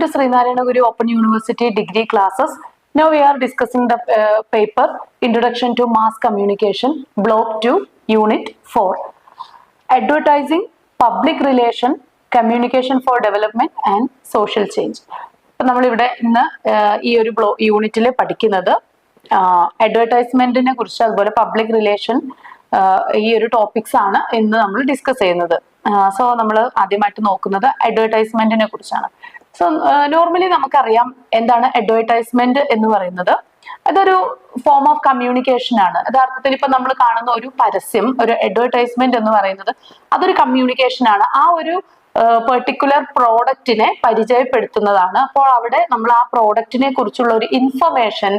Welcome to Srinarayana Guru Open University degree classes. Now we are discussing the paper Introduction to Mass Communication, Block 2, Unit 4. Advertising, Public Relation, Communication for Development and Social Change. അപ്പോൾ നമ്മളിവിടെ ഇന്ന് ഈ ഒരു യൂണിറ്റിൽ പഠിക്കുന്നത് അഡ്വർടൈസ്മെന്റിനെ കുറിച്ച് അതുപോലെ public relation ഈ ഒരു ടോപ്പിക്സ് ആണ് ഇന്ന് നമ്മൾ ഡിസ്കസ് ചെയ്യുന്നത്. സോ നമ്മൾ ആദ്യമായിട്ട് നോക്കുന്നത് അഡ്വർടൈസ്മെന്റിനെ കുറിച്ചാണ്. സോ നോർമലി നമുക്കറിയാം എന്താണ് അഡ്വർടൈസ്മെന്റ് എന്ന് പറയുന്നത്. അതൊരു ഫോം ഓഫ് കമ്മ്യൂണിക്കേഷൻ ആണ്. യഥാർത്ഥത്തിൽ ഇപ്പൊ നമ്മൾ കാണുന്ന ഒരു പരസ്യം, ഒരു അഡ്വർടൈസ്മെന്റ് എന്ന് പറയുന്നത് അതൊരു കമ്മ്യൂണിക്കേഷൻ ആണ്. ആ ഒരു പെർട്ടിക്കുലർ പ്രോഡക്റ്റിനെ പരിചയപ്പെടുത്തുന്നതാണ്. അപ്പോൾ അവിടെ നമ്മൾ ആ പ്രോഡക്റ്റിനെ കുറിച്ചുള്ള ഒരു ഇൻഫർമേഷൻ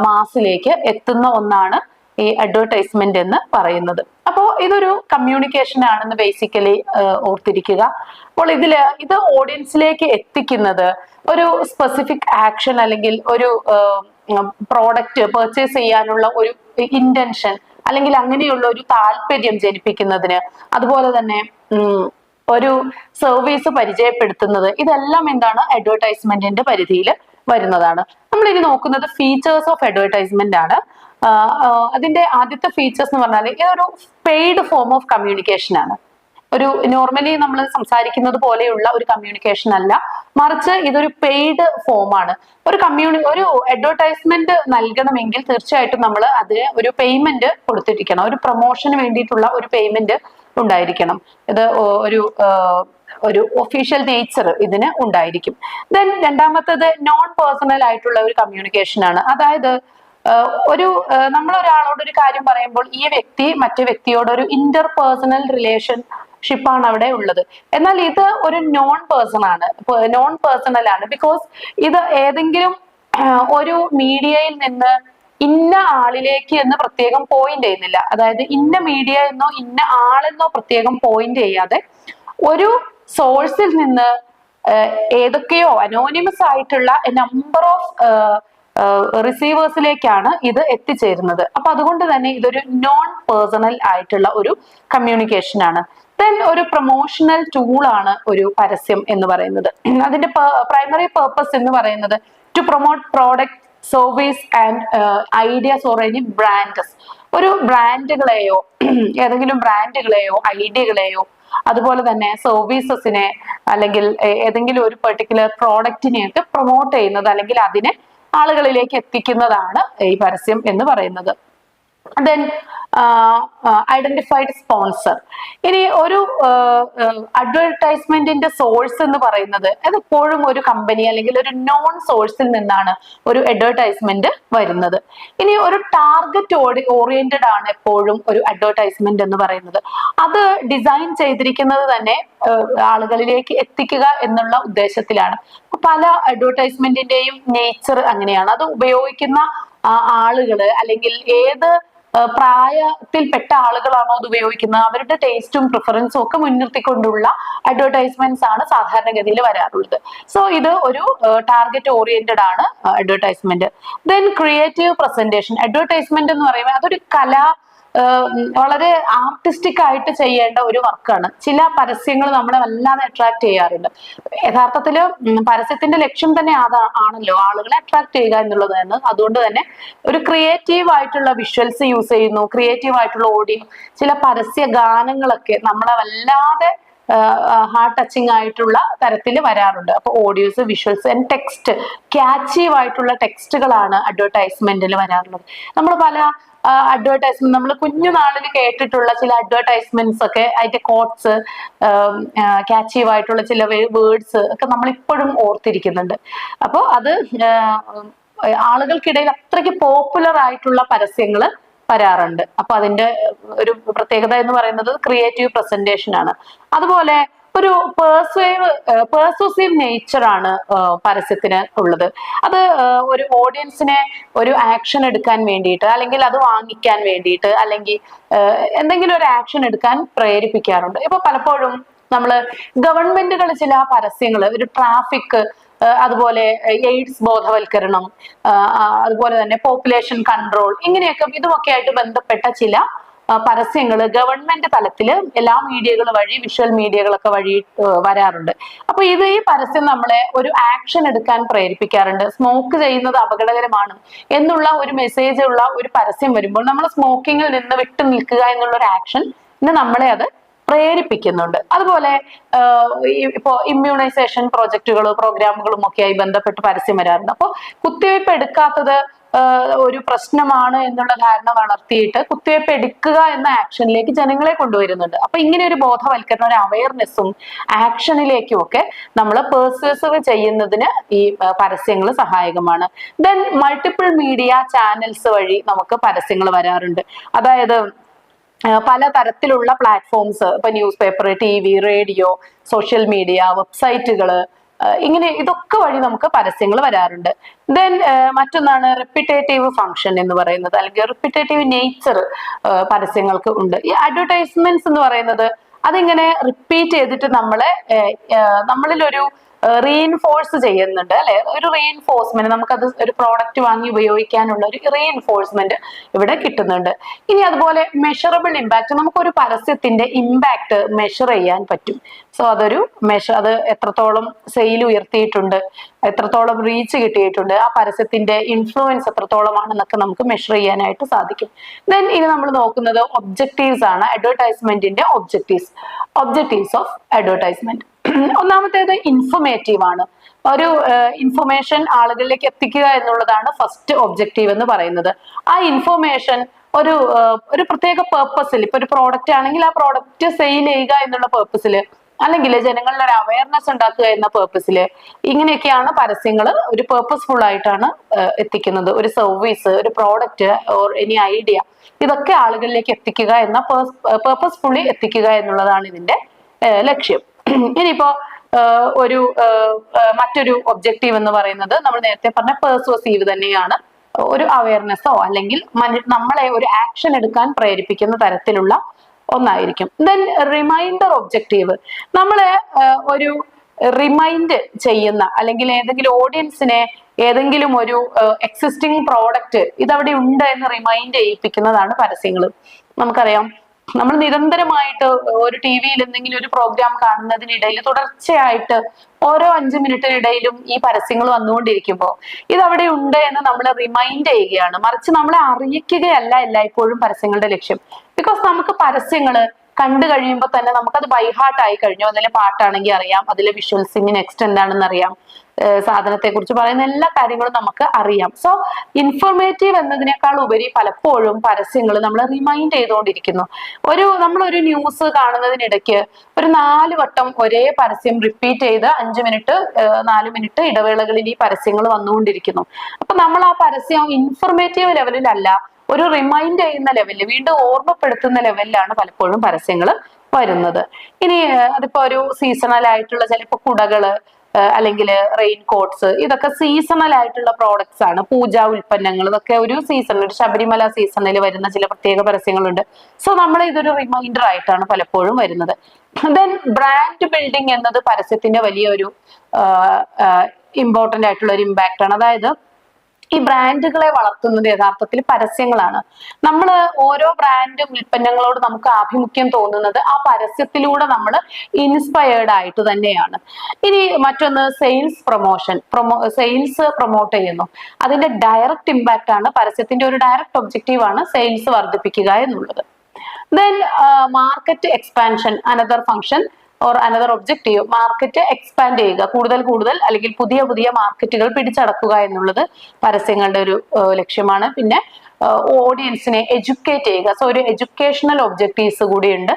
മാസിലേക്ക് എത്തുന്ന ഒന്നാണ് ഈ അഡ്വർടൈസ്മെന്റ് എന്ന് പറയുന്നത്. അപ്പോൾ ഇതൊരു കമ്മ്യൂണിക്കേഷൻ ആണെന്ന് ബേസിക്കലി ഓർത്തിരിക്കുക. അപ്പോൾ ഇത് ഓഡിയൻസിലേക്ക് എത്തിക്കുന്നത് ഒരു സ്പെസിഫിക് ആക്ഷൻ അല്ലെങ്കിൽ ഒരു പ്രോഡക്റ്റ് പർച്ചേസ് ചെയ്യാനുള്ള ഒരു ഇന്റൻഷൻ അല്ലെങ്കിൽ അങ്ങനെയുള്ള ഒരു താല്പര്യം ജനിപ്പിക്കുന്നതിന്, അതുപോലെ തന്നെ ഒരു സർവീസ് പരിചയപ്പെടുത്തുന്നത്, ഇതെല്ലാം എന്താണ് അഡ്വർടൈസ്മെന്റിന്റെ പരിധിയിൽ വരുന്നതാണ്. നമ്മൾ ഇനി നോക്കുന്നത് ഫീച്ചേഴ്സ് ഓഫ് അഡ്വർടൈസ്മെന്റ് ആണ്. അതിന്റെ ആദ്യത്തെ ഫീച്ചേഴ്സ് എന്ന് പറഞ്ഞാൽ ഇതൊരു പെയ്ഡ് ഫോം ഓഫ് കമ്മ്യൂണിക്കേഷൻ ആണ്. ഒരു നോർമലി നമ്മൾ സംസാരിക്കുന്നത് പോലെയുള്ള ഒരു കമ്മ്യൂണിക്കേഷൻ അല്ല, മറിച്ച് ഇതൊരു പെയ്ഡ് ഫോമാണ്. ഒരു അഡ്വർടൈസ്മെന്റ് നൽകണമെങ്കിൽ തീർച്ചയായിട്ടും നമ്മൾ അതിന് ഒരു പേയ്മെന്റ് കൊടുത്തിരിക്കണം. ഒരു പ്രൊമോഷന് വേണ്ടിയിട്ടുള്ള ഒരു പേയ്മെന്റ് ഉണ്ടായിരിക്കണം. ഇത് ഒരു ഒഫീഷ്യൽ നേച്ചർ ഇതിന് ഉണ്ടായിരിക്കും. ദെൻ രണ്ടാമത്തത് നോൺ പേഴ്സണൽ ആയിട്ടുള്ള ഒരു കമ്മ്യൂണിക്കേഷൻ ആണ്. അതായത് നമ്മൾ ഒരാളോട് ഒരു കാര്യം പറയുമ്പോൾ ഈ വ്യക്തി മറ്റേ വ്യക്തിയോട് ഒരു ഇന്റർ പേഴ്സണൽ റിലേഷൻഷിപ്പാണ് അവിടെ ഉള്ളത്. എന്നാൽ ഇത് ഒരു നോൺ പേഴ്സണൽ ആണ്. ബിക്കോസ് ഇത് ഏതെങ്കിലും ഒരു മീഡിയയിൽ നിന്ന് ഇന്ന ആളിലേക്ക് എന്ന് പ്രത്യേകം പോയിന്റ് ചെയ്യുന്നില്ല. അതായത് ഇന്ന മീഡിയ എന്നോ ഇന്ന ആളെന്നോ പ്രത്യേകം പോയിന്റ് ചെയ്യാതെ ഒരു സോഴ്സിൽ നിന്ന് ഏതൊക്കെയോ അനോണിമസ് ആയിട്ടുള്ള നമ്പർ ഓഫ് റിസീവേഴ്സിലേക്കാണ് ഇത് എത്തിച്ചേരുന്നത്. അപ്പൊ അതുകൊണ്ട് തന്നെ ഇതൊരു നോൺ പേഴ്സണൽ ആയിട്ടുള്ള ഒരു കമ്മ്യൂണിക്കേഷൻ ആണ്. ദെൻ ഒരു പ്രൊമോഷണൽ ടൂൾ ആണ് ഒരു പരസ്യം എന്ന് പറയുന്നത്. അതിന്റെ പ്രൈമറി പേർപ്പസ് എന്ന് പറയുന്നത് to promote product, service and ideas or any brands. ഒരു ബ്രാൻഡുകളെയോ ഏതെങ്കിലും ബ്രാൻഡുകളെയോ ഐഡിയകളെയോ അതുപോലെ തന്നെ സർവീസസിനെ അല്ലെങ്കിൽ ഏതെങ്കിലും ഒരു പെർട്ടിക്കുലർ പ്രോഡക്റ്റിനെയൊക്കെ പ്രൊമോട്ട് ചെയ്യുന്നത് അല്ലെങ്കിൽ അതിനെ ആളുകളിലേക്ക് എത്തിക്കുന്നതാണ് ഈ പരസ്യം എന്ന് പറയുന്നത്. Then identified sponsor. ഇനി ഒരു അഡ്വർടൈസ്മെന്റിന്റെ സോഴ്സ് എന്ന് പറയുന്നത് അതെപ്പോഴും ഒരു കമ്പനി അല്ലെങ്കിൽ ഒരു നോൺ സോഴ്സിൽ നിന്നാണ് ഒരു അഡ്വർടൈസ്മെന്റ് വരുന്നത്. ഇനി ഒരു ടാർഗറ്റ് ഓറിയന്റഡ് ആണ് എപ്പോഴും ഒരു അഡ്വർടൈസ്മെന്റ് എന്ന് പറയുന്നത്. അത് ഡിസൈൻ ചെയ്തിരിക്കുന്നത് തന്നെ ആളുകളിലേക്ക് എത്തിക്കുക എന്നുള്ള ഉദ്ദേശത്തിലാണ്. പല അഡ്വർടൈസ്മെന്റിന്റെയും നേച്ചർ അങ്ങനെയാണ്. അത് ഉപയോഗിക്കുന്ന ആളുകള് അല്ലെങ്കിൽ ഏത് പ്രായത്തിൽപ്പെട്ട ആളുകളാണോ അത് ഉപയോഗിക്കുന്നത് അവരുടെ ടേസ്റ്റും പ്രിഫറൻസും ഒക്കെ മുൻനിർത്തിക്കൊണ്ടുള്ള അഡ്വർടൈസ്മെന്റ്സ് ആണ് സാധാരണഗതിയിൽ വരാറുള്ളത്. സോ ഇത് ഒരു ടാർഗറ്റ് ഓറിയന്റഡ് ആണ് advertisement. Then creative presentation. Advertisement എന്ന് പറയുമ്പോൾ അതൊരു വളരെ ആർട്ടിസ്റ്റിക് ആയിട്ട് ചെയ്യേണ്ട ഒരു വർക്കാണ്. ചില പരസ്യങ്ങൾ നമ്മളെ വല്ലാതെ അട്രാക്ട് ചെയ്യാറുണ്ട്. യഥാർത്ഥത്തില് പരസ്യത്തിന്റെ ലക്ഷ്യം തന്നെ ആണല്ലോ ആളുകളെ അട്രാക്ട് ചെയ്യുക എന്നുള്ളതാണ്. അതുകൊണ്ട് തന്നെ ഒരു ക്രിയേറ്റീവ് ആയിട്ടുള്ള വിഷ്വൽസ് യൂസ് ചെയ്യുന്നു, ക്രിയേറ്റീവ് ആയിട്ടുള്ള ഓഡിയോ. ചില പരസ്യ ഗാനങ്ങളൊക്കെ നമ്മളെ വല്ലാതെ ഹാർട്ട് ടച്ചിങ് ആയിട്ടുള്ള തരത്തിൽ വരാറുണ്ട്. അപ്പൊ ഓഡിയോസ്, വിഷ്വൽസ് ആൻഡ് ടെക്സ്റ്റ്, ക്യാച്ചീവ് ആയിട്ടുള്ള ടെക്സ്റ്റുകളാണ് അഡ്വർടൈസ്മെന്റിൽ വരാറുള്ളത്. നമ്മൾ പല അഡ്വർടൈസ്മെന്റ് നമ്മൾ കുഞ്ഞുനാളിൽ കേട്ടിട്ടുള്ള ചില അഡ്വർടൈസ്മെന്റ്സ് ഒക്കെ അതിന്റെ കോട്ട്സ്, ക്യാച്ചീവ് ആയിട്ടുള്ള ചില വേർഡ്സ് ഒക്കെ നമ്മൾ ഇപ്പോഴും ഓർത്തിരിക്കുന്നുണ്ട്. അപ്പോൾ അത് ആളുകൾക്കിടയിൽ അത്രയ്ക്ക് പോപ്പുലർ ആയിട്ടുള്ള പരസ്യങ്ങള് വരാറുണ്ട്. അപ്പൊ അതിന്റെ ഒരു പ്രത്യേകത എന്ന് പറയുന്നത് ക്രിയേറ്റീവ് പ്രസന്റേഷൻ ആണ്. അതുപോലെ ഒരു പെർസൂസീവ് നേച്ചർ ആണ് പരസ്യത്തിന് ഉള്ളത്. അത് ഒരു ഓഡിയൻസിനെ ഒരു ആക്ഷൻ എടുക്കാൻ വേണ്ടിയിട്ട് അല്ലെങ്കിൽ അത് വാങ്ങിക്കാൻ വേണ്ടിയിട്ട് അല്ലെങ്കിൽ എന്തെങ്കിലും ഒരു ആക്ഷൻ എടുക്കാൻ പ്രേരിപ്പിക്കാറുണ്ട്. ഇപ്പൊ പലപ്പോഴും നമ്മള് ഗവൺമെന്റുകൾ ചില പരസ്യങ്ങൾ, ഒരു ട്രാഫിക്, അതുപോലെ എയ്ഡ്സ് ബോധവൽക്കരണം, അതുപോലെ തന്നെ പോപ്പുലേഷൻ കൺട്രോൾ, ഇങ്ങനെയൊക്കെ ഇതുമൊക്കെ ആയിട്ട് ബന്ധപ്പെട്ട ചില പരസ്യങ്ങൾ ഗവൺമെന്റ് തലത്തിൽ എല്ലാ മീഡിയകൾ വഴി, വിഷ്വൽ മീഡിയകളൊക്കെ വഴി വരാറുണ്ട്. അപ്പൊ ഈ പരസ്യം നമ്മളെ ഒരു ആക്ഷൻ എടുക്കാൻ പ്രേരിപ്പിക്കാറുണ്ട്. സ്മോക്ക് ചെയ്യുന്നത് അപകടകരമാണ് എന്നുള്ള ഒരു മെസ്സേജ് ഉള്ള ഒരു പരസ്യം വരുമ്പോൾ നമ്മൾ സ്മോക്കിങ്ങിൽ നിന്ന് വിട്ടു നിൽക്കുക എന്നുള്ള ഒരു ആക്ഷൻ നമ്മളെ അത് പ്രേരിപ്പിക്കുന്നുണ്ട്. അതുപോലെ ഇപ്പോ ഇമ്മ്യൂണൈസേഷൻ പ്രോജക്റ്റുകളും പ്രോഗ്രാമുകളും ഒക്കെയായി ബന്ധപ്പെട്ട് പരസ്യം വരാറുണ്ട്. അപ്പോൾ കുത്തിവയ്പ് എടുക്കാത്തത് ഒരു പ്രശ്നമാണ് എന്നുള്ള ധാരണ വളർത്തിയിട്ട് കുത്തിവയ്പ് എടുക്കുക എന്ന ആക്ഷനിലേക്ക് ജനങ്ങളെ കൊണ്ടുവരുന്നുണ്ട്. അപ്പൊ ഇങ്ങനെ ഒരു ബോധവൽക്കരണം, ഒരു അവയർനെസ്സും ആക്ഷനിലേക്കും ഒക്കെ നമ്മൾ പെർസ്യൂസീവ് ചെയ്യുന്നതിന് ഈ പരസ്യങ്ങൾ സഹായകമാണ്. ദെൻ മൾട്ടിപ്പിൾ മീഡിയ ചാനൽസ് വഴി നമുക്ക് പരസ്യങ്ങൾ വരാറുണ്ട്. അതായത് പല തരത്തിലുള്ള പ്ലാറ്റ്ഫോംസ്, ഇപ്പൊ newspaper, TV, radio, social media, വെബ്സൈറ്റുകള്, ഇങ്ങനെ ഇതൊക്കെ വഴി നമുക്ക് പരസ്യങ്ങൾ വരാറുണ്ട്. ദെൻ മറ്റൊന്നാണ് റിപ്പീറ്റേറ്റീവ് ഫംഗ്ഷൻ എന്ന് പറയുന്നത്, അല്ലെങ്കിൽ റിപ്പീറ്റേറ്റീവ് നേച്ചർ പരസ്യങ്ങൾക്ക് ഉണ്ട്. ഈ അഡ്വർടൈസ്മെന്റ്സ് എന്ന് പറയുന്നത് അതിങ്ങനെ റിപ്പീറ്റ് ചെയ്തിട്ട് നമ്മളിലൊരു റീഇൻഫോഴ്സ് ചെയ്യുന്നുണ്ട്, അല്ലെ? ഒരു റീഇൻഫോഴ്സ്മെന്റ്, നമുക്കത് ഒരു പ്രോഡക്റ്റ് വാങ്ങി ഉപയോഗിക്കാനുള്ള ഒരു റീഇൻഫോഴ്സ്മെന്റ് ഇവിടെ കിട്ടുന്നുണ്ട്. ഇനി അതുപോലെ മെഷറബിൾ ഇമ്പാക്ട്, നമുക്കൊരു പരസ്യത്തിന്റെ ഇമ്പാക്ട് മെഷർ ചെയ്യാൻ പറ്റും. സോ അത് എത്രത്തോളം സെയിൽ ഉയർത്തിയിട്ടുണ്ട്, എത്രത്തോളം റീച്ച് കിട്ടിയിട്ടുണ്ട്, ആ പരസ്യത്തിന്റെ ഇൻഫ്ലുവൻസ് എത്രത്തോളമാണെന്നൊക്കെ നമുക്ക് മെഷർ ചെയ്യാനായിട്ട് സാധിക്കും. ദെൻ ഇനി നമ്മൾ നോക്കുന്നത് ഒബ്ജക്റ്റീവ്സ് ആണ്. അഡ്വർടൈസ്മെന്റിന്റെ ഒബ്ജക്റ്റീവ്സ് ഓഫ് അഡ്വർടൈസ്മെന്റ്. ഒന്നാമത്തേത് ഇൻഫോർമേറ്റീവ് ആണ്. ഒരു ഇൻഫർമേഷൻ ആളുകളിലേക്ക് എത്തിക്കുക എന്നുള്ളതാണ് ഫസ്റ്റ് ഒബ്ജക്റ്റീവ് എന്ന് പറയുന്നത്. ആ ഇൻഫർമേഷൻ ഒരു പ്രത്യേക പേർപ്പസിൽ, ഇപ്പൊ ഒരു പ്രോഡക്റ്റ് ആണെങ്കിൽ ആ പ്രോഡക്റ്റ് സെയിൽ ചെയ്യുക എന്നുള്ള പേർപ്പസിൽ, അല്ലെങ്കിൽ ജനങ്ങളുടെ ഒരു അവയർനെസ് ഉണ്ടാക്കുക എന്ന പേർപ്പസിൽ, ഇങ്ങനെയൊക്കെയാണ് പരസ്യങ്ങൾ ഒരു പേർപ്പസ്ഫുൾ ആയിട്ടാണ് എത്തിക്കുന്നത്. ഒരു സർവീസ്, ഒരു പ്രോഡക്റ്റ് ഓർ എനി ഐഡിയ, ഇതൊക്കെ ആളുകളിലേക്ക് എത്തിക്കുക എന്ന പേർപ്പസ്ഫുള്ളി എത്തിക്കുക എന്നുള്ളതാണ് ഇതിന്റെ ലക്ഷ്യം. ഇനിയിപ്പോ മറ്റൊരു ഒബ്ജക്റ്റീവ് എന്ന് പറയുന്നത് നമ്മൾ നേരത്തെ പറഞ്ഞ പെർസ്വസീവ് തന്നെയാണ്. ഒരു അവയർനെസ്സോ അല്ലെങ്കിൽ നമ്മളെ ഒരു ആക്ഷൻ എടുക്കാൻ പ്രേരിപ്പിക്കുന്ന തരത്തിലുള്ള ഒന്നായിരിക്കും. ദെൻ റിമൈൻഡർ ഒബ്ജക്റ്റീവ്, നമ്മളെ ഒരു റിമൈൻഡ് ചെയ്യുന്ന, അല്ലെങ്കിൽ ഏതെങ്കിലും ഓഡിയൻസിനെ ഏതെങ്കിലും ഒരു എക്സിസ്റ്റിംഗ് പ്രോഡക്റ്റ് ഇതവിടെ ഉണ്ട് എന്ന് റിമൈൻഡ് ചെയ്യിപ്പിക്കുന്നതാണ് പരസ്യങ്ങൾ. നമുക്കറിയാം, നമ്മൾ നിരന്തരമായിട്ട് ഒരു TV-യിൽ എന്തെങ്കിലും ഒരു പ്രോഗ്രാം കാണുന്നതിനിടയിൽ തുടർച്ചയായിട്ട് ഓരോ 5 മിനിറ്റിനിടയിലും ഈ പരസ്യങ്ങൾ വന്നുകൊണ്ടിരിക്കുമ്പോൾ ഇതവിടെ ഉണ്ട് എന്ന് നമ്മൾ റിമൈൻഡ് ചെയ്യുകയാണ്. മറിച്ച് നമ്മളെ അറിയിക്കുകയല്ല എല്ലായ്പ്പോഴും പരസ്യങ്ങളുടെ ലക്ഷ്യം. ബിക്കോസ് നമുക്ക് പരസ്യങ്ങൾ കണ്ടു കഴിയുമ്പോൾ തന്നെ നമുക്കത് ബൈഹാർട്ട് ആയി കഴിഞ്ഞു. അതിലെ പാട്ടാണെങ്കിൽ അറിയാം, അതിലെ വിഷ്വൽസിന് നെക്സ്റ്റ് എന്താണെന്ന് അറിയാം, സാധനത്തെ കുറിച്ച് പറയുന്ന എല്ലാ കാര്യങ്ങളും നമുക്ക് അറിയാം. സോ ഇൻഫോർമേറ്റീവ് എന്നതിനേക്കാൾ ഉപരി പലപ്പോഴും പരസ്യങ്ങൾ നമ്മളെ റിമൈൻഡ് ചെയ്തുകൊണ്ടിരിക്കുന്നു. നമ്മളൊരു ന്യൂസ് കാണുന്നതിനിടയ്ക്ക് ഒരു 4 വട്ടം ഒരേ പരസ്യം റിപ്പീറ്റ് ചെയ്ത് 5 മിനിറ്റ് 4 മിനിറ്റ് ഇടവേളകളിൽ ഈ പരസ്യങ്ങൾ വന്നുകൊണ്ടിരിക്കുന്നു. അപ്പൊ നമ്മൾ ആ പരസ്യം ഇൻഫോർമേറ്റീവ് ലെവലിലല്ല, ഒരു റിമൈൻഡ് ചെയ്യുന്ന ലെവലിൽ, വീണ്ടും ഓർമ്മപ്പെടുത്തുന്ന ലെവലിലാണ് പലപ്പോഴും പരസ്യങ്ങൾ വരുന്നത്. ഇനി അതിപ്പോ ഒരു സീസണൽ ആയിട്ടുള്ള ചിലപ്പോ കുടകള്, അല്ലെങ്കിൽ റെയിൻ കോട്ട്സ്, ഇതൊക്കെ സീസണൽ ആയിട്ടുള്ള പ്രോഡക്ട്സ് ആണ്. പൂജാ ഉൽപ്പന്നങ്ങൾ, ഇതൊക്കെ ഒരു സീസണിൽ, ഒരു ശബരിമല സീസണിൽ വരുന്ന ചില പ്രത്യേക പരസ്യങ്ങളുണ്ട്. സോ നമ്മൾ ഇതൊരു റിമൈൻഡർ ആയിട്ടാണ് പലപ്പോഴും വരുന്നത്. ദെൻ ബ്രാൻഡ് ബിൽഡിംഗ് എന്നത് പരസ്യത്തിന്റെ വലിയൊരു ഇമ്പോർട്ടന്റ് ആയിട്ടുള്ള ഒരു ഇമ്പാക്ട് ആണ്. അതായത് ഈ ബ്രാൻഡുകളെ വളർത്തുന്നത് യഥാർത്ഥത്തിൽ പരസ്യങ്ങളാണ്. നമ്മൾ ഓരോ ബ്രാൻഡ് ഉൽപ്പന്നങ്ങളോട് നമുക്ക് ആഭിമുഖ്യം തോന്നുന്നത് ആ പരസ്യത്തിലൂടെ നമ്മൾ ഇൻസ്പയർഡ് ആയിട്ട് തന്നെയാണ്. ഇനി മറ്റൊന്ന് സെയിൽസ് പ്രൊമോഷൻ, സെയിൽസ് പ്രൊമോട്ട് ചെയ്യുന്നു. അതിന്റെ ഡയറക്റ്റ് ഇമ്പാക്റ്റ് ആണ്, പരസ്യത്തിന്റെ ഒരു ഡയറക്റ്റ് ഒബ്ജക്റ്റീവ് ആണ് സെയിൽസ് വർദ്ധിപ്പിക്കുക എന്നുള്ളത്. Then market expansion, another function or another objective. Market expand ചെയ്യുക, കൂടുതൽ അല്ലെങ്കിൽ പുതിയ മാർക്കറ്റുകൾ പിടിച്ചടക്കുക എന്നുള്ളത് പരസ്യങ്ങളുടെ ഒരു ലക്ഷ്യമാണ്. പിന്നെ ഓഡിയൻസിനെ എഡ്യൂക്കേറ്റ് ചെയ്യുക. സോ ഒരു എഡ്യൂക്കേഷണൽ ഒബ്ജക്റ്റീവ്സ് കൂടിയുണ്ട്.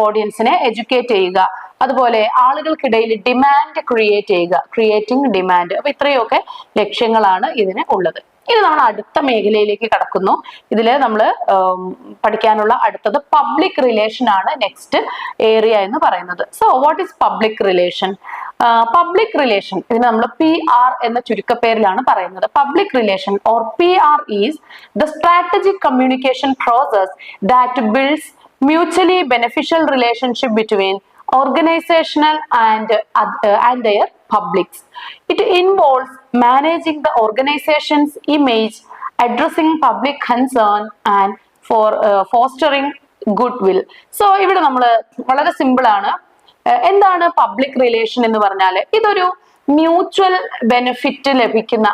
ഓഡിയൻസിനെ എഡ്യൂക്കേറ്റ് ചെയ്യുക, അതുപോലെ ആളുകൾക്കിടയിൽ ഡിമാൻഡ് ക്രിയേറ്റ് ചെയ്യുക, ക്രിയേറ്റിംഗ് ഡിമാൻഡ്. അപ്പൊ ഇത്രയൊക്കെ ലക്ഷ്യങ്ങളാണ് ഇതിന് ഉള്ളത്. ഇനി നമ്മൾ അടുത്ത മേഖലയിലേക്ക് കടക്കുന്നു. ഇതില് നമ്മൾ പഠിക്കാനുള്ള അടുത്തത് പബ്ലിക് റിലേഷൻ ആണ് നെക്സ്റ്റ് ഏരിയ എന്ന് പറയുന്നത്. So what is public relation? Public relation ഇതിന് നമ്മൾ PR എന്ന ചുരുക്കപ്പേരിലാണ് പറയുന്നത്. Public relation or PR is the strategic communication process that builds mutually beneficial relationship between organizational and their publics. It involves managing the organization's image, addressing public concern, and for fostering goodwill. So ഇവിടെ നമ്മൾ വളരെ simple ആണ്. എന്താണ് public relation എന്ന് പറഞ്ഞാൽ? ഇതൊരു mutual benefit ലഭിക്കുന്ന,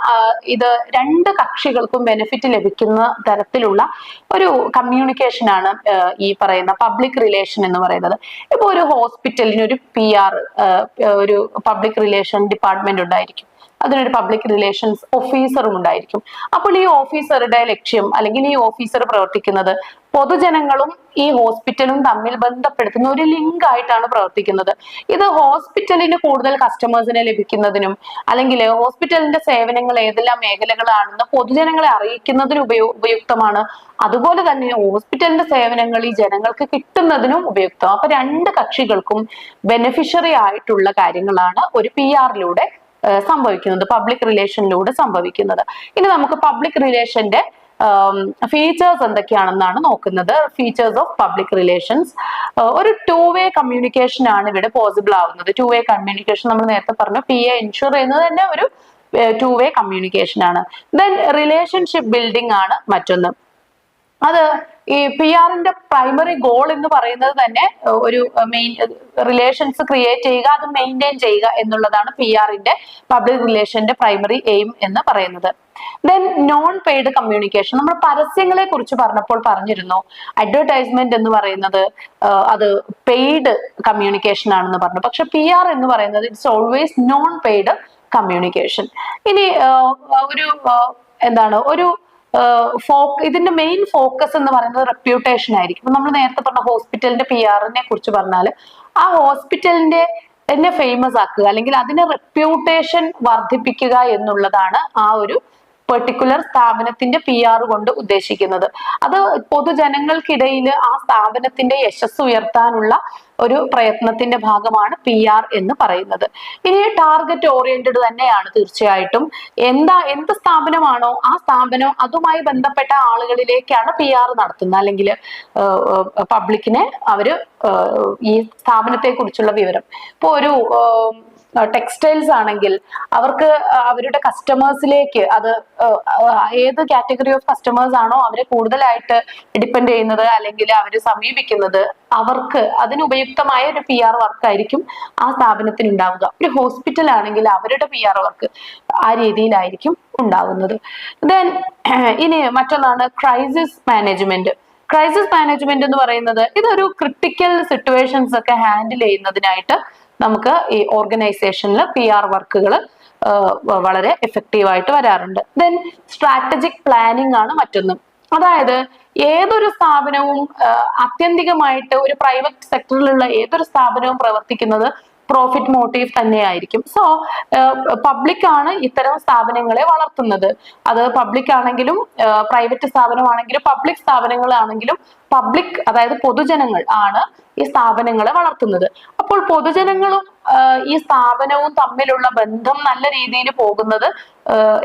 ഇത് രണ്ട് കക്ഷികൾക്കും ബെനിഫിറ്റ് ലഭിക്കുന്ന തരത്തിലുള്ള ഒരു കമ്മ്യൂണിക്കേഷൻ ആണ് ഈ പറയുന്ന പബ്ലിക് റിലേഷൻ എന്ന് പറയുന്നത്. ഇപ്പൊ ഒരു ഹോസ്പിറ്റലിന് ഒരു PR, ഒരു പബ്ലിക് റിലേഷൻ ഡിപ്പാർട്ട്മെന്റ് ഉണ്ടായിരിക്കും, അതിനൊരു പബ്ലിക് റിലേഷൻസ് ഓഫീസറും ഉണ്ടായിരിക്കും. അപ്പോൾ ഈ ഓഫീസറുടെ ലക്ഷ്യം, അല്ലെങ്കിൽ ഈ ഓഫീസർ പ്രവർത്തിക്കുന്നത് പൊതുജനങ്ങളും ഈ ഹോസ്പിറ്റലും തമ്മിൽ ബന്ധപ്പെടുത്തുന്ന ഒരു ലിങ്ക് ആയിട്ടാണ് പ്രവർത്തിക്കുന്നത്. ഇത് ഹോസ്പിറ്റലിന് കൂടുതൽ കസ്റ്റമേഴ്സിനെ ലഭിക്കുന്നതിനും, അല്ലെങ്കിൽ ഹോസ്പിറ്റലിന്റെ സേവനങ്ങൾ ഏതെല്ലാം മേഖലകളാണെന്ന് പൊതുജനങ്ങളെ അറിയിക്കുന്നതിനും ഉപയുക്തമാണ്. അതുപോലെ തന്നെ ഹോസ്പിറ്റലിന്റെ സേവനങ്ങൾ ഈ ജനങ്ങൾക്ക് കിട്ടുന്നതിനും ഉപയുക്തം. അപ്പൊ രണ്ട് കക്ഷികൾക്കും ബെനിഫിഷ്യറി ആയിട്ടുള്ള കാര്യങ്ങളാണ് ഒരു PR-ലൂടെ സംഭവിക്കുന്നത്, പബ്ലിക് റിലേഷനിലൂടെ സംഭവിക്കുന്നത്. ഇനി നമുക്ക് പബ്ലിക് റിലേഷന്റെ ഫീച്ചേഴ്സ് എന്തൊക്കെയാണെന്നാണ് നോക്കുന്നത്. Features of public relations. ഒരു ടു-വേ കമ്മ്യൂണിക്കേഷൻ ആണ് ഇവിടെ പോസിബിൾ ആവുന്നത്. ടു-വേ കമ്മ്യൂണിക്കേഷൻ നമ്മൾ നേരത്തെ പറഞ്ഞു, PA എൻഷുർ ചെയ്യുന്നത് തന്നെ ഒരു ടു-വേ കമ്മ്യൂണിക്കേഷൻ ആണ്. ദെൻ റിലേഷൻഷിപ്പ് ബിൽഡിംഗ് ആണ് മറ്റൊന്ന്. അത് ഈ PR-ന്റെ പ്രൈമറി ഗോൾ എന്ന് പറയുന്നത് തന്നെ ഒരു മെയിൻ റിലേഷൻസ് ക്രിയേറ്റ് ചെയ്യുക, അത് മെയിൻറ്റെയിൻ ചെയ്യുക എന്നുള്ളതാണ് PR-ന്റെ പബ്ലിക് റിലേഷന്റെ പ്രൈമറി എയിം എന്ന് പറയുന്നത്. Then non paid communication. നമ്മൾ പരസ്യങ്ങളെ കുറിച്ച് പറഞ്ഞപ്പോൾ പറഞ്ഞിരുന്നു, അഡ്വർടൈസ്മെന്റ് എന്ന് പറയുന്നത് അത് പെയ്ഡ് കമ്മ്യൂണിക്കേഷൻ ആണെന്ന് പറഞ്ഞു. പക്ഷെ PR എന്ന് പറയുന്നത് it's always non paid communication. ഇനി ഒരു എന്താണ് ഒരു ഇതിന്റെ മെയിൻ ഫോക്കസ് എന്ന് പറയുന്നത് റെപ്യൂട്ടേഷൻ ആയിരിക്കും. നമ്മൾ നേരത്തെ പറഞ്ഞ ഹോസ്പിറ്റലിന്റെ PR-നെ കുറിച്ച് പറഞ്ഞാൽ ആ ഹോസ്പിറ്റലിന്റെ തന്നെ ഫേമസ് ആക്കുക, അല്ലെങ്കിൽ അതിന്റെ റെപ്യൂട്ടേഷൻ വർദ്ധിപ്പിക്കുക എന്നുള്ളതാണ് ആ ഒരു പെർട്ടിക്കുലർ സ്ഥാപനത്തിന്റെ PR കൊണ്ട് ഉദ്ദേശിക്കുന്നത്. അത് പൊതുജനങ്ങൾക്കിടയിൽ ആ സ്ഥാപനത്തിന്റെ യശസ് ഉയർത്താനുള്ള ഒരു പ്രയത്നത്തിന്റെ ഭാഗമാണ് PR എന്ന് പറയുന്നത്. ഇനി ടാർഗറ്റ് ഓറിയന്റഡ് തന്നെയാണ് തീർച്ചയായിട്ടും. എന്ത് സ്ഥാപനമാണോ ആ സ്ഥാപനം അതുമായി ബന്ധപ്പെട്ട ആളുകളിലേക്കാണ് PR നടത്തുന്നത്, അല്ലെങ്കിൽ പബ്ലിക്കിനെ അവര് ഈ സ്ഥാപനത്തെ കുറിച്ചുള്ള വിവരം. ഇപ്പൊ ഒരു ടെക്സ്റ്റൈൽസ് ആണെങ്കിൽ അവർക്ക് അവരുടെ കസ്റ്റമേഴ്സിലേക്ക്, അത് ഏത് കാറ്റഗറി ഓഫ് കസ്റ്റമേഴ്സ് ആണോ അവരെ കൂടുതലായിട്ട് ഡിപ്പെൻഡ് ചെയ്യുന്നത് അല്ലെങ്കിൽ അവരെ സമീപിക്കുന്നത്, അവർക്ക് അതിന് ഉപയുക്തമായ ഒരു PR വർക്കായിരിക്കും ആ സ്ഥാപനത്തിന് ഉണ്ടാവുക. ഒരു ഹോസ്പിറ്റൽ ആണെങ്കിൽ അവരുടെ PR വർക്ക് ആ രീതിയിലായിരിക്കും ഉണ്ടാകുന്നത്. ദെൻ ഇനി മറ്റൊന്നാണ് ക്രൈസിസ് മാനേജ്മെന്റ്. ക്രൈസിസ് മാനേജ്മെന്റ് എന്ന് പറയുന്നത് ഇതൊരു ക്രിട്ടിക്കൽ സിറ്റുവേഷൻസ് ഒക്കെ ഹാൻഡിൽ ചെയ്യുന്നതിനായിട്ട് നമുക്ക് ഈ ഓർഗനൈസേഷനിൽ PR വർക്കുകൾ വളരെ എഫക്റ്റീവ് ആയിട്ട് വരാറുണ്ട്. ദെൻ സ്ട്രാറ്റജിക് പ്ലാനിങ് ആണ് മറ്റൊന്ന്. അതായത് ഏതൊരു സ്ഥാപനവും ആത്യന്തികമായിട്ട് ഒരു പ്രൈവറ്റ് സെക്ടറിലുള്ള ഏതൊരു സ്ഥാപനവും പ്രവർത്തിക്കുന്നത് പ്രോഫിറ്റ് മോട്ടീവ് തന്നെയായിരിക്കും. സോ പബ്ലിക് ആണ് ഇത്തരം സ്ഥാപനങ്ങളെ വളർത്തുന്നത്. അത് പബ്ലിക് ആണെങ്കിലും പ്രൈവറ്റ് സ്ഥാപനമാണെങ്കിലും പബ്ലിക് സ്ഥാപനങ്ങളാണെങ്കിലും പബ്ലിക്, അതായത് പൊതുജനങ്ങൾ ആണ് ഈ സ്ഥാപനങ്ങളെ വളർത്തുന്നത്. അപ്പോൾ പൊതുജനങ്ങളും ഈ സ്ഥാപനവും തമ്മിലുള്ള ബന്ധം നല്ല രീതിയിൽ പോകുന്നത്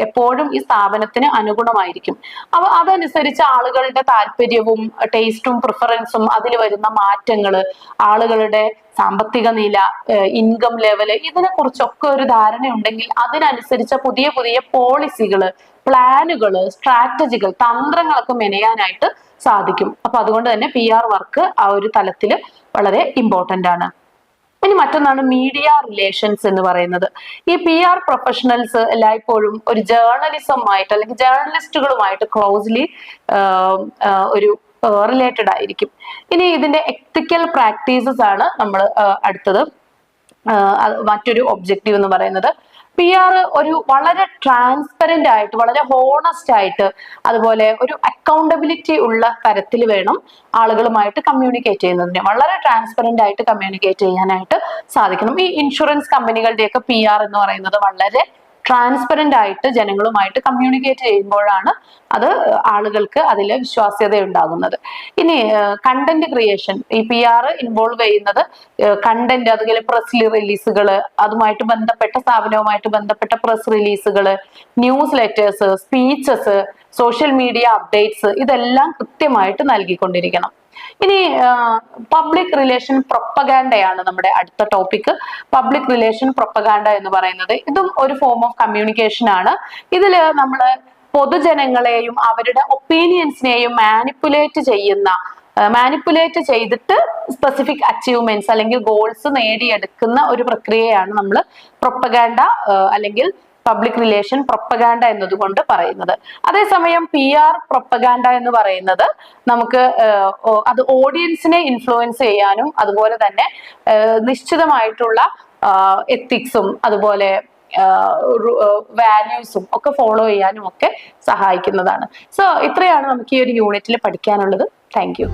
എപ്പോഴും ഈ സ്ഥാപനത്തിന് അനുഗുണമായിരിക്കും. അപ്പൊ അതനുസരിച്ച് ആളുകളുടെ താല്പര്യവും ടേസ്റ്റും പ്രിഫറൻസും, അതിൽ വരുന്ന മാറ്റങ്ങള്, ആളുകളുടെ സാമ്പത്തിക നില, ഇൻകം ലെവല്, ഇതിനെ കുറിച്ചൊക്കെ ഒരു ധാരണ ഉണ്ടെങ്കിൽ അതിനനുസരിച്ച പുതിയ പുതിയ പോളിസികള്, പ്ലാനുകള്, സ്ട്രാറ്റജികൾ, തന്ത്രങ്ങളൊക്കെ മെനയാനായിട്ട് സാധിക്കും. അപ്പൊ അതുകൊണ്ട് തന്നെ PR വർക്ക് ആ ഒരു തലത്തിൽ വളരെ ഇമ്പോർട്ടന്റ് ആണ്. ഇനി മറ്റൊന്നാണ് മീഡിയ റിലേഷൻസ് എന്ന് പറയുന്നത്. ഈ PR പ്രൊഫഷണൽസ് എല്ലായ്പ്പോഴും ഒരു ജേർണലിസമായിട്ട് അല്ലെങ്കിൽ ജേർണലിസ്റ്റുകളുമായിട്ട് ക്ലോസ്ലി ഒരു റിലേറ്റഡ് ആയിരിക്കും. ഇനി ഇതിന്റെ എത്തിക്കൽ പ്രാക്ടീസസ് ആണ് നമ്മൾ അടുത്തത് മറ്റൊരു ഒബ്ജക്റ്റീവ് എന്ന് പറയുന്നത്. PR ഒരു വളരെ ട്രാൻസ്പെറന്റ് ആയിട്ട്, വളരെ ഹോണസ്റ്റ് ആയിട്ട്, അതുപോലെ ഒരു അക്കൗണ്ടബിലിറ്റി ഉള്ള തരത്തിൽ വേണം ആളുകളുമായിട്ട് കമ്മ്യൂണിക്കേറ്റ് ചെയ്യുന്നതിന്. വളരെ ട്രാൻസ്പെറന്റ് ആയിട്ട് കമ്മ്യൂണിക്കേറ്റ് ചെയ്യാനായിട്ട് സാധിക്കണം. ഈ ഇൻഷുറൻസ് കമ്പനികളുടെയൊക്കെ PR എന്ന് പറയുന്നത് വളരെ ട്രാൻസ്പെറന്റ് ആയിട്ട് ജനങ്ങളുമായിട്ട് കമ്മ്യൂണിക്കേറ്റ് ചെയ്യുമ്പോഴാണ് അത് ആളുകൾക്ക് അതിൽ വിശ്വാസ്യത ഉണ്ടാകുന്നത്. ഇനി കണ്ടന്റ് ക്രിയേഷൻ, ഈ PR ഇൻവോൾവ് ചെയ്യുന്നത് കണ്ടന്റ്, അതുപോലെ പ്രസ് റിലീസുകൾ, അതുമായിട്ട് ബന്ധപ്പെട്ട സ്ഥാപനവുമായിട്ട് ബന്ധപ്പെട്ട പ്രസ് റിലീസുകൾ, newsletters, speeches, social media updates, ഇതെല്ലാം കൃത്യമായിട്ട് നൽകിക്കൊണ്ടിരിക്കണം. ഇനി പബ്ലിക് റിലേഷൻ പ്രൊപ്പഗാൻഡയാണ് നമ്മുടെ അടുത്ത ടോപ്പിക്. പബ്ലിക് റിലേഷൻ പ്രൊപ്പഗാൻഡ എന്ന് പറയുന്നത് ഇതും ഒരു ഫോം ഓഫ് കമ്മ്യൂണിക്കേഷൻ ആണ്. ഇതില് നമ്മള് പൊതുജനങ്ങളെയും അവരുടെ ഒപ്പീനിയൻസിനെയും മാനിപ്പുലേറ്റ് ചെയ്തിട്ട് സ്പെസിഫിക് അച്ചീവ്മെന്റ്സ് അല്ലെങ്കിൽ ഗോൾസ് നേടിയെടുക്കുന്ന ഒരു പ്രക്രിയയാണ് നമ്മൾ പ്രൊപ്പഗാൻഡ അല്ലെങ്കിൽ പബ്ലിക് റിലേഷൻ പ്രൊപ്പഗാൻഡ എന്നതുകൊണ്ട് പറയുന്നത്. അതേസമയം PR പ്രൊപ്പഗാൻഡ എന്ന് പറയുന്നത് നമുക്ക് അത് ഓഡിയൻസിനെ ഇൻഫ്ലുവൻസ് ചെയ്യാനും അതുപോലെ തന്നെ നിശ്ചിതമായിട്ടുള്ള എത്തിക്സും അതുപോലെ വാല്യൂസും ഒക്കെ ഫോളോ ചെയ്യാനും ഒക്കെ സഹായിക്കുന്നതാണ്. സോ ഇത്രയാണ് നമുക്ക് ഈ ഒരു യൂണിറ്റിൽ പഠിക്കാനുള്ളത്. Thank you.